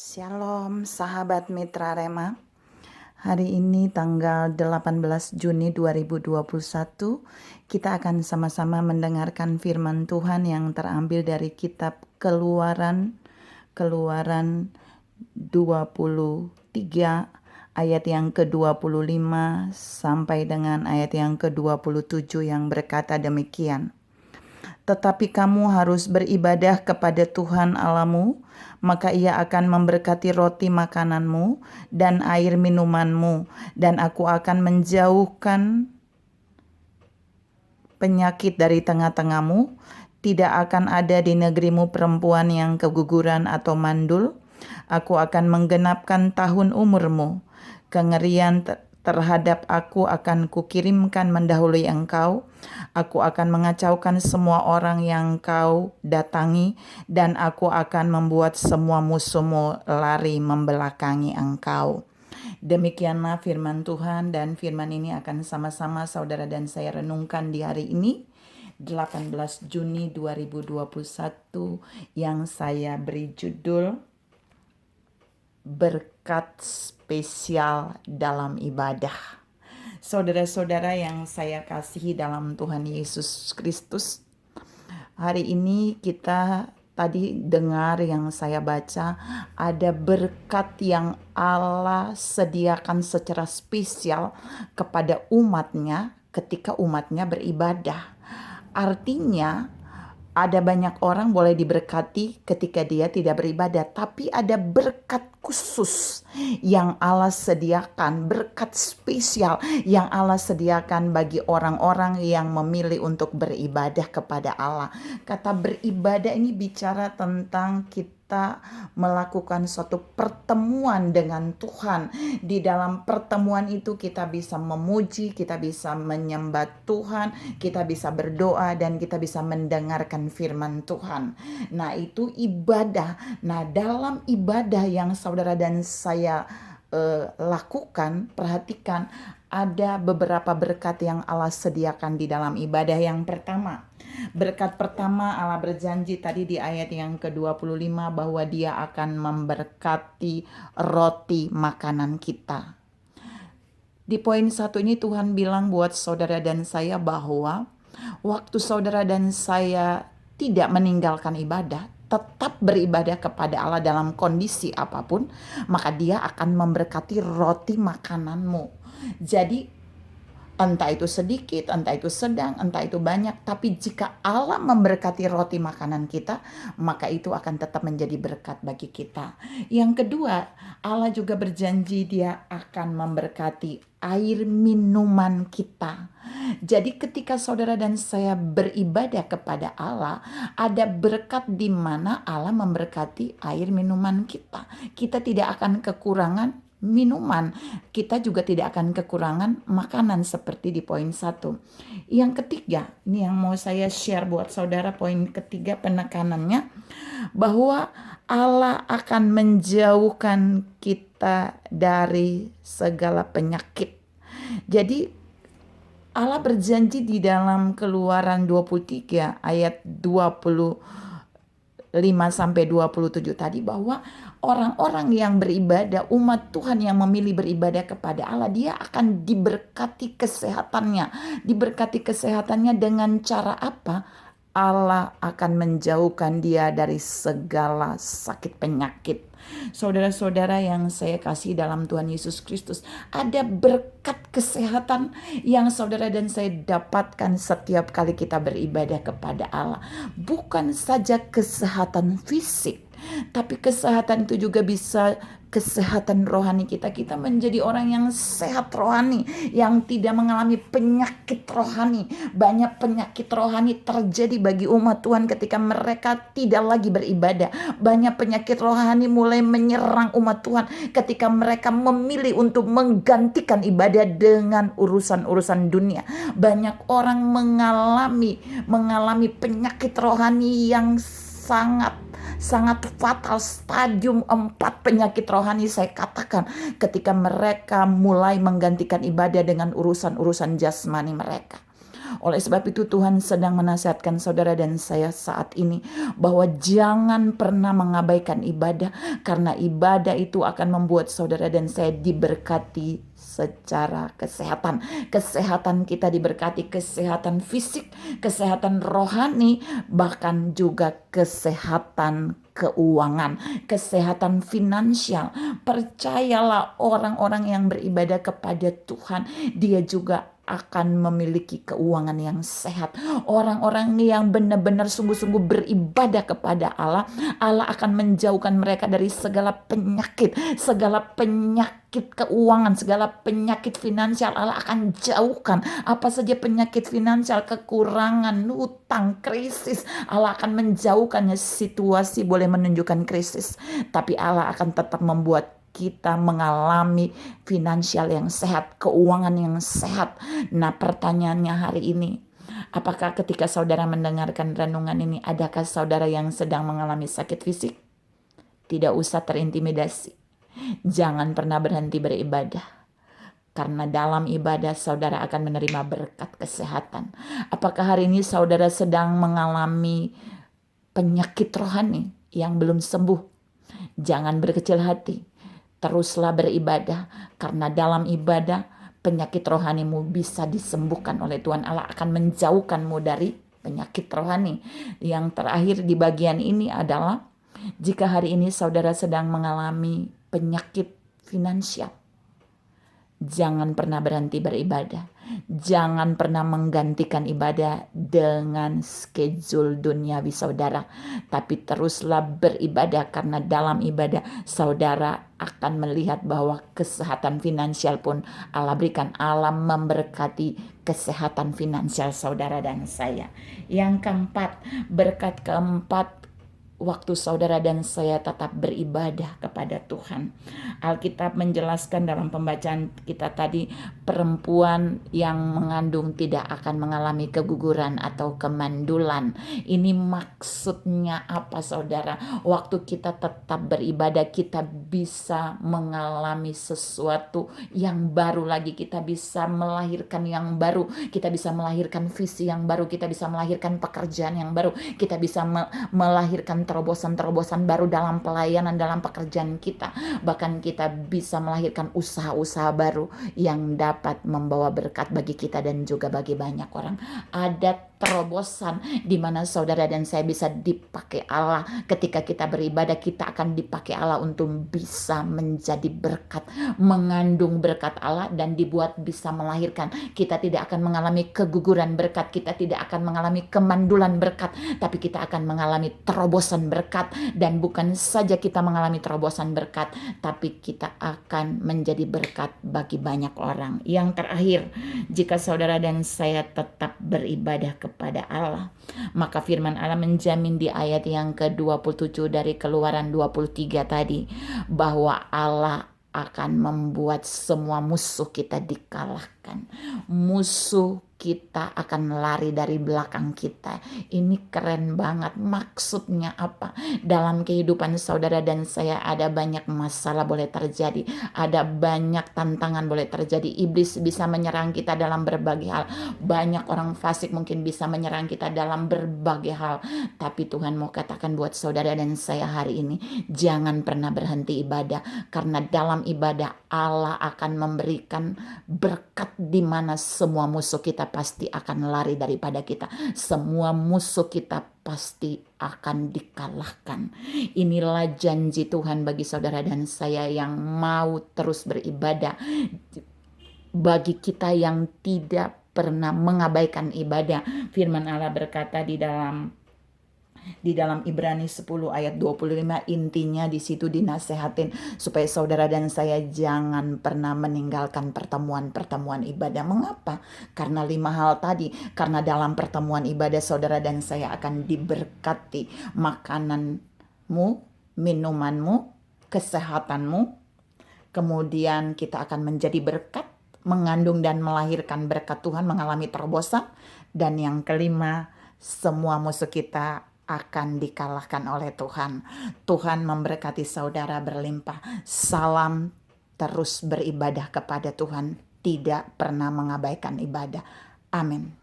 Shalom sahabat Mitra Rema. Hari ini tanggal 18 Juni 2021 kita akan sama-sama mendengarkan firman Tuhan yang terambil dari kitab Keluaran 23 ayat yang ke-25 sampai dengan ayat yang ke-27 yang berkata demikian. Tetapi kamu harus beribadah kepada Tuhan Allahmu, maka Ia akan memberkati roti makananmu dan air minumanmu, dan aku akan menjauhkan penyakit dari tengah-tengahmu. Tidak akan ada di negerimu perempuan yang keguguran atau mandul. Aku akan menggenapkan tahun umurmu. Kengerian terhadap aku akan kukirimkan mendahului engkau. Aku akan mengacaukan semua orang yang kau datangi, dan aku akan membuat semua musuhmu lari membelakangi engkau. Demikianlah firman Tuhan, dan firman ini akan sama-sama saudara dan saya renungkan di hari ini 18 Juni 2021 yang saya beri judul Berkat Spesial dalam Ibadah. Saudara-saudara yang saya kasihi dalam Tuhan Yesus Kristus, hari ini kita tadi dengar yang saya baca, ada berkat yang Allah sediakan secara spesial kepada umatnya ketika umatnya beribadah. Artinya ada banyak orang boleh diberkati ketika dia tidak beribadah, tapi ada berkat khusus yang Allah sediakan, berkat spesial yang Allah sediakan bagi orang-orang yang memilih untuk beribadah kepada Allah. Kata beribadah ini bicara tentang kita melakukan suatu pertemuan dengan Tuhan. Di dalam pertemuan itu kita bisa memuji, kita bisa menyembah Tuhan, kita bisa berdoa, dan kita bisa mendengarkan firman Tuhan. Nah, itu ibadah. Nah, dalam ibadah yang saudara dan saya lakukan, perhatikan, ada beberapa berkat yang Allah sediakan di dalam ibadah. Yang pertama, berkat pertama Allah berjanji tadi di ayat yang ke-25 bahwa Dia akan memberkati roti makanan kita. Di poin 1 ini Tuhan bilang buat saudara dan saya bahwa waktu saudara dan saya tidak meninggalkan ibadah, tetap beribadah kepada Allah dalam kondisi apapun, maka Dia akan memberkati roti makananmu. Jadi entah itu sedikit, entah itu sedang, entah itu banyak, tapi jika Allah memberkati roti makanan kita, maka itu akan tetap menjadi berkat bagi kita. Yang kedua, Allah juga berjanji Dia akan memberkati air minuman kita. Jadi ketika saudara dan saya beribadah kepada Allah, ada berkat di mana Allah memberkati air minuman kita. Kita tidak akan kekurangan minuman, kita juga tidak akan kekurangan makanan seperti di poin 1. Yang ketiga, ini yang mau saya share buat saudara, poin ketiga penekanannya, bahwa Allah akan menjauhkan kita dari segala penyakit. Jadi Allah berjanji di dalam Keluaran 23 ayat 25 sampai 27 tadi bahwa orang-orang yang beribadah, umat Tuhan yang memilih beribadah kepada Allah, dia akan diberkati kesehatannya. Diberkati kesehatannya dengan cara apa? Allah akan menjauhkan dia dari segala sakit penyakit. Saudara-saudara yang saya kasih dalam Tuhan Yesus Kristus, ada berkat kesehatan yang saudara dan saya dapatkan setiap kali kita beribadah kepada Allah. Bukan saja kesehatan fisik, tapi kesehatan itu juga bisa kesehatan rohani kita. Kita menjadi orang yang sehat rohani, yang tidak mengalami penyakit rohani. Banyak penyakit rohani terjadi bagi umat Tuhan ketika mereka tidak lagi beribadah. Banyak penyakit rohani mulai menyerang umat Tuhan ketika mereka memilih untuk menggantikan ibadah dengan urusan-urusan dunia. Banyak orang mengalami penyakit rohani yang sangat fatal, stadium 4 penyakit rohani saya katakan, ketika mereka mulai menggantikan ibadah dengan urusan-urusan jasmani mereka. Oleh sebab itu Tuhan sedang menasihatkan saudara dan saya saat ini bahwa jangan pernah mengabaikan ibadah, karena ibadah itu akan membuat saudara dan saya diberkati secara kesehatan. Kesehatan kita diberkati, kesehatan fisik, kesehatan rohani, bahkan juga kesehatan keuangan, kesehatan finansial. Percayalah, orang-orang yang beribadah kepada Tuhan, dia juga akan memiliki keuangan yang sehat. Orang-orang yang benar-benar sungguh-sungguh beribadah kepada Allah, Allah akan menjauhkan mereka dari segala penyakit keuangan, segala penyakit finansial Allah akan jauhkan. Apa saja penyakit finansial, kekurangan, hutang, krisis, Allah akan menjauhkannya. Situasi boleh menunjukkan krisis, tapi Allah akan tetap membuat kita mengalami finansial yang sehat, keuangan yang sehat. Nah, pertanyaannya hari ini, apakah ketika saudara mendengarkan renungan ini, adakah saudara yang sedang mengalami sakit fisik? Tidak usah terintimidasi. Jangan pernah berhenti beribadah, karena dalam ibadah saudara akan menerima berkat kesehatan. Apakah hari ini saudara sedang mengalami penyakit rohani yang belum sembuh? Jangan berkecil hati. Teruslah beribadah, karena dalam ibadah penyakit rohanimu bisa disembuhkan oleh Tuhan. Allah akan menjauhkanmu dari penyakit rohani. Yang terakhir di bagian ini adalah, jika hari ini saudara sedang mengalami penyakit finansial, jangan pernah berhenti beribadah. Jangan pernah menggantikan ibadah dengan schedule duniawi saudara. Tapi teruslah beribadah, karena dalam ibadah saudara akan melihat bahwa kesehatan finansial pun Allah berikan. Allah memberkati kesehatan finansial saudara dan saya. Yang keempat, berkat keempat, waktu saudara dan saya tetap beribadah kepada Tuhan. Alkitab menjelaskan dalam pembacaan kita tadi, perempuan yang mengandung tidak akan mengalami keguguran atau kemandulan. Ini maksudnya apa saudara? Waktu kita tetap beribadah, kita bisa mengalami sesuatu yang baru lagi. Kita bisa melahirkan yang baru. Kita bisa melahirkan visi yang baru. Kita bisa melahirkan pekerjaan yang baru. Kita bisa melahirkan terobosan-terobosan baru dalam pelayanan, dalam pekerjaan kita. Bahkan kita bisa melahirkan usaha-usaha baru yang dapat membawa berkat bagi kita dan juga bagi banyak orang. Ada terobosan di mana saudara dan saya bisa dipakai Allah. Ketika kita beribadah, kita akan dipakai Allah untuk bisa menjadi berkat, mengandung berkat Allah dan dibuat bisa melahirkan. Kita tidak akan mengalami keguguran berkat, kita tidak akan mengalami kemandulan berkat, tapi kita akan mengalami terobosan berkat. Dan bukan saja kita mengalami terobosan berkat, tapi kita akan menjadi berkat bagi banyak orang. Yang terakhir, jika saudara dan saya tetap beribadah kepada Allah, maka firman Allah menjamin di ayat yang ke-27 dari Keluaran 23 tadi, bahwa Allah akan membuat semua musuh kita dikalahkan. Musuh kita akan lari dari belakang kita. Ini keren banget. Maksudnya apa? Dalam kehidupan saudara dan saya ada banyak masalah boleh terjadi. Ada banyak tantangan boleh terjadi. Iblis bisa menyerang kita dalam berbagai hal. Banyak orang fasik mungkin bisa menyerang kita dalam berbagai hal. Tapi Tuhan mau katakan buat saudara dan saya hari ini, jangan pernah berhenti ibadah. Karena dalam ibadah Allah akan memberikan berkat di mana semua musuh kita pasti akan lari daripada kita. Semua musuh kita pasti akan dikalahkan. Inilah janji Tuhan bagi saudara dan saya yang mau terus beribadah. Bagi kita yang tidak pernah mengabaikan ibadah. Firman Allah berkata di dalam Ibrani 10 ayat 25, intinya di situ dinasehatin supaya saudara dan saya jangan pernah meninggalkan pertemuan-pertemuan ibadah. Mengapa? Karena 5 hal tadi. Karena dalam pertemuan ibadah saudara dan saya akan diberkati makananmu, minumanmu, kesehatanmu. Kemudian kita akan menjadi berkat, mengandung dan melahirkan berkat Tuhan, mengalami terobosan. Dan yang kelima, semua musuh kita akan dikalahkan oleh Tuhan. Tuhan memberkati saudara berlimpah. Salam terus beribadah kepada Tuhan, tidak pernah mengabaikan ibadah. Amin.